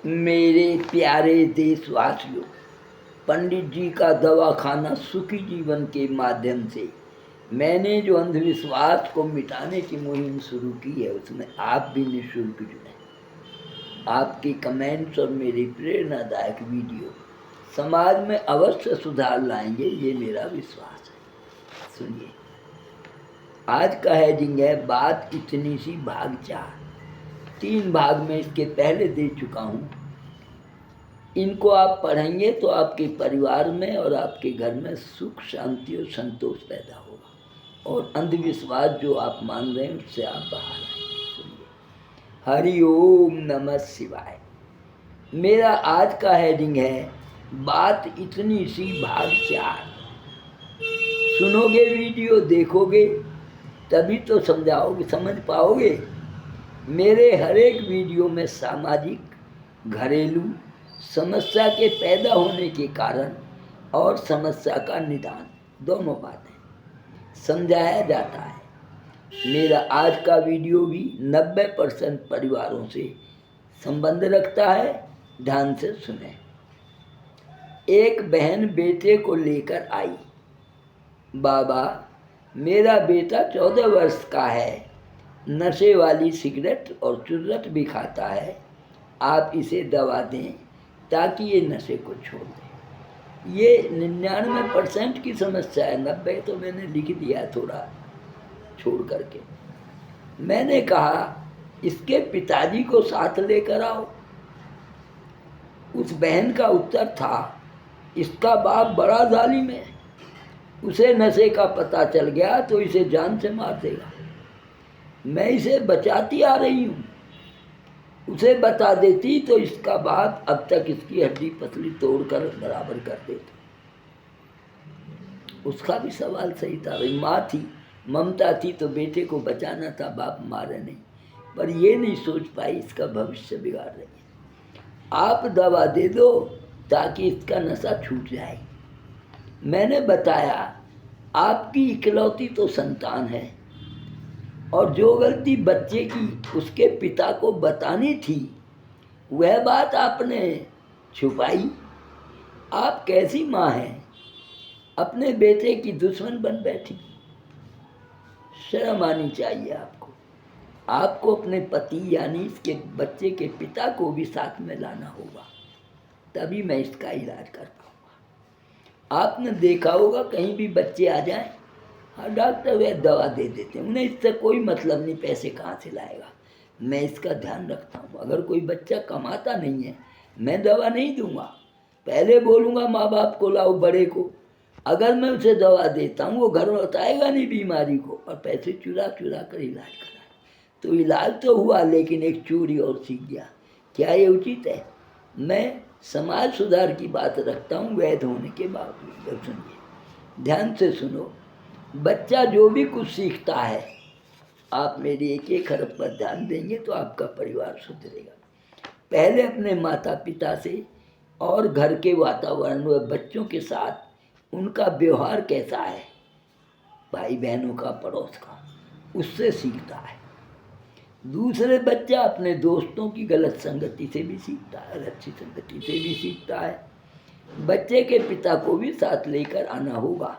मेरे प्यारे देशवासियों, पंडित जी का दवाखाना सुखी जीवन के माध्यम से मैंने जो अंधविश्वास को मिटाने की मुहिम शुरू की है, उसमें आप भी निःशुल्क जुड़े। आपके कमेंट्स और मेरी प्रेरणादायक वीडियो समाज में अवश्य सुधार लाएंगे, ये मेरा विश्वास है। सुनिए, आज का हेडिंग है बात इतनी सी भाग 4। 3 भाग में इसके पहले दे चुका हूँ। इनको आप पढ़ेंगे तो आपके परिवार में और आपके घर में सुख, शांति और संतोष पैदा होगा, और अंधविश्वास जो आप मान रहे हैं उससे आप बाहर आएंगे। सुनिए, हरि ओम नमः शिवाय। मेरा आज का हेडिंग है बात इतनी सी भाग 4। सुनोगे वीडियो, देखोगे तभी तो समझ पाओगे। मेरे हर एक वीडियो में सामाजिक, घरेलू समस्या के पैदा होने के कारण और समस्या का निदान दोनों बातें समझाया जाता है। मेरा आज का वीडियो भी 90% परिवारों से संबंध रखता है। ध्यान से सुने। एक बहन बेटे को लेकर आई। बाबा, मेरा बेटा 14 वर्ष का है, नशे वाली सिगरेट और चुर्रट भी खाता है। आप इसे दवा दें ताकि ये नशे को छोड़ दे। ये 99% की समस्या है, 90 तो मैंने लिख दिया थोड़ा छोड़ करके। मैंने कहा इसके पिताजी को साथ लेकर आओ। उस बहन का उत्तर था, इसका बाप बड़ा जालिम है, उसे नशे का पता चल गया तो इसे जान से मार देगा। मैं इसे बचाती आ रही हूँ, उसे बता देती तो इसका बाप अब तक इसकी हड्डी पतली तोड़कर बराबर कर देता। उसका भी सवाल सही था। भाई, माँ थी, ममता थी तो बेटे को बचाना था, बाप मारे नहीं। पर ये नहीं सोच पाई इसका भविष्य बिगाड़ रही है। आप दवा दे दो ताकि इसका नशा छूट जाए। मैंने बताया आपकी इकलौती तो संतान है, और जो गलती बच्चे की उसके पिता को बतानी थी वह बात आपने छुपाई। आप कैसी माँ हैं, अपने बेटे की दुश्मन बन बैठी। शर्म आनी चाहिए आपको। आपको अपने पति यानी इसके बच्चे के पिता को भी साथ में लाना होगा, तभी मैं इसका इलाज कर पाऊँगा। आपने देखा होगा कहीं भी बच्चे आ जाएं, हाँ डॉक्टर वह दवा दे देते हैं, उन्हें इससे कोई मतलब नहीं पैसे कहाँ से लाएगा। मैं इसका ध्यान रखता हूँ। अगर कोई बच्चा कमाता नहीं है, मैं दवा नहीं दूंगा। पहले बोलूँगा माँ बाप को लाओ बड़े को। अगर मैं उसे दवा देता हूँ वो घर बताएगा नहीं बीमारी को, और पैसे चुरा चुरा कर इलाज कराए। तो इलाज तो हुआ, लेकिन एक चोरी और सीख गया। क्या ये उचित है? मैं समाज सुधार की बात रखता हूँ वैध होने के बावजूद। सुनिए, ध्यान से सुनो। बच्चा जो भी कुछ सीखता है, आप मेरी एक एक हरफ पर ध्यान देंगे तो आपका परिवार सुधरेगा। पहले अपने माता पिता से और घर के वातावरण व बच्चों के साथ उनका व्यवहार कैसा है, भाई बहनों का, पड़ोस का, उससे सीखता है। दूसरे बच्चा अपने दोस्तों की गलत संगति से भी सीखता है, अच्छी संगति से भी सीखता है। बच्चे के पिता को भी साथ लेकर आना होगा,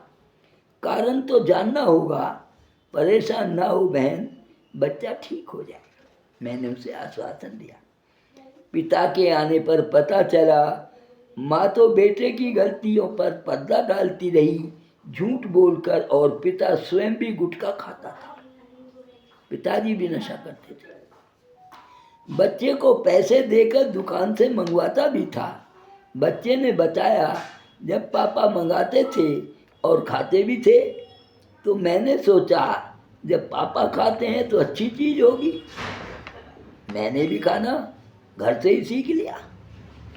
कारण तो जानना होगा। परेशान ना हो बहन, बच्चा ठीक हो जाएगा। मैंने उसे आश्वासन दिया। पिता के आने पर पता चला माँ तो बेटे की गलतियों पर पर्दा डालती रही, झूठ बोलकर, और पिता स्वयं भी गुटखा खाता था। पिताजी भी नशा करते थे। बच्चे को पैसे देकर दुकान से मंगवाता भी था। बच्चे ने बताया जब पापा मंगाते थे और खाते भी थे तो मैंने सोचा जब पापा खाते हैं तो अच्छी चीज़ होगी, मैंने भी खाना घर से ही सीख लिया।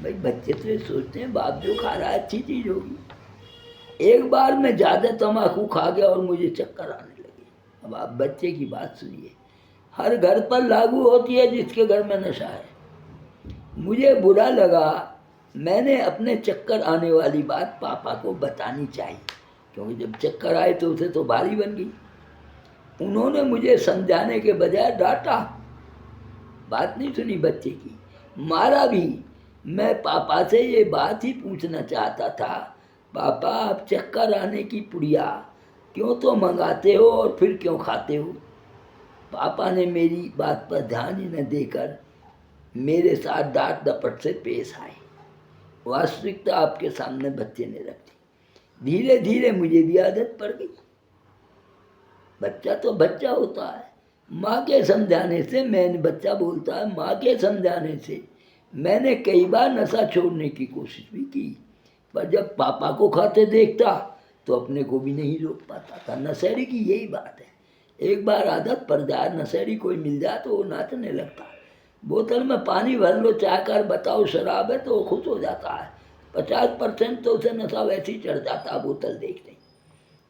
भाई बच्चे तो ये सोचते हैं बाप जो खा रहा है अच्छी चीज़ होगी। एक बार मैं ज़्यादा तम्बाकू खा गया और मुझे चक्कर आने लगे। अब आप बच्चे की बात सुनिए, हर घर पर लागू होती है जिसके घर में नशा है। मुझे बुरा लगा, मैंने अपने चक्कर आने वाली बात पापा को बतानी चाहिए, क्योंकि जब चक्कर आए तो उसे तो भारी बन गई। उन्होंने मुझे समझाने के बजाय डांटा, बात नहीं सुनी बच्चे की, मारा भी। मैं पापा से ये बात ही पूछना चाहता था, पापा आप चक्कर आने की पुड़िया क्यों तो मंगाते हो और फिर क्यों खाते हो। पापा ने मेरी बात पर ध्यान ही न देकर मेरे साथ डांट डपट से पेश आए। वास्तविकता आपके सामने बच्चे ने रख दी। धीरे धीरे मुझे भी आदत पड़ गई। बच्चा तो बच्चा होता है, माँ के समझाने से, मैंने बच्चा बोलता है माँ के समझाने से। मैंने कई बार नशा छोड़ने की कोशिश भी की, पर जब पापा को खाते देखता तो अपने को भी नहीं रोक पाता था। नशेड़ी की यही बात है, एक बार आदत पड़ जाए, नशेड़ी कोई मिल जाए तो वो नाचने लगता है। बोतल में पानी भर लो, चाह कर बताओ शराब है तो वो खुश हो जाता है। 50% तो उसे नशा वैसे ही चढ़ जाता है बोतल देखते ही।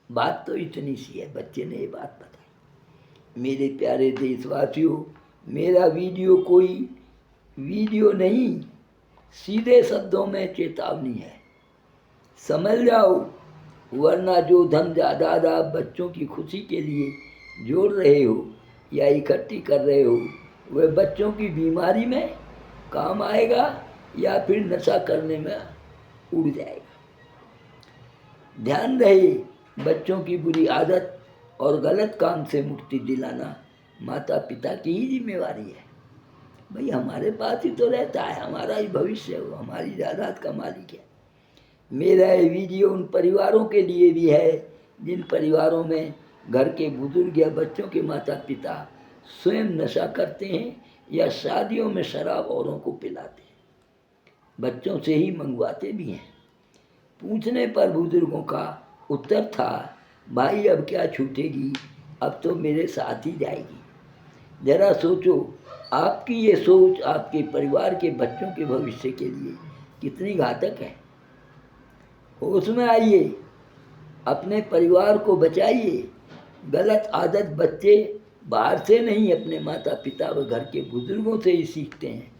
बात तो इतनी सी है, बच्चे ने ये बात बताई। मेरे प्यारे देशवासियों, मेरा वीडियो कोई वीडियो नहीं, सीधे शब्दों में चेतावनी है, समझ जाओ, वरना जो धन जायदाद आप बच्चों की खुशी के लिए जोड़ रहे हो या इकट्ठी कर रहे हो, वह बच्चों की बीमारी में काम आएगा या फिर नशा करने में उड़ जाएगा। ध्यान रहे, बच्चों की बुरी आदत और गलत काम से मुक्ति दिलाना माता पिता की ही जिम्मेवारी है। भाई हमारे पास ही तो रहता है, हमारा ही भविष्य है, वो हमारी जायदाद का मालिक है। मेरा ये वीडियो उन परिवारों के लिए भी है जिन परिवारों में घर के बुजुर्ग या बच्चों के माता पिता स्वयं नशा करते हैं या शादियों में शराब औरों को पिलाते हैं, बच्चों से ही मंगवाते भी हैं। पूछने पर बुजुर्गों का उत्तर था, भाई अब क्या छूटेगी, अब तो मेरे साथ ही जाएगी। जरा सोचो, आपकी ये सोच आपके परिवार के बच्चों के भविष्य के लिए कितनी घातक है। होश में आइए, अपने परिवार को बचाइए। गलत आदत बच्चे बाहर से नहीं, अपने माता पिता व घर के बुजुर्गों से ही सीखते हैं।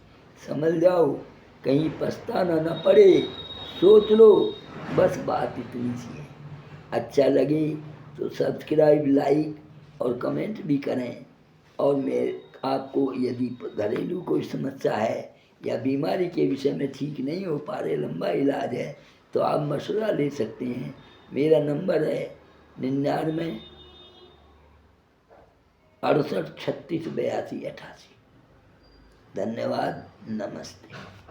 समझ जाओ, कहीं पछताना न पड़े, सोच लो। बस बात इतनी सी है। अच्छा लगे तो सब्सक्राइब, लाइक और कमेंट भी करें। और मैं आपको यदि घरेलू कोई समस्या है या बीमारी के विषय में ठीक नहीं हो पा रहे, लंबा इलाज है, तो आप मशवरा ले सकते हैं। मेरा नंबर है 99 68 36 82 88। धन्यवाद, नमस्ते।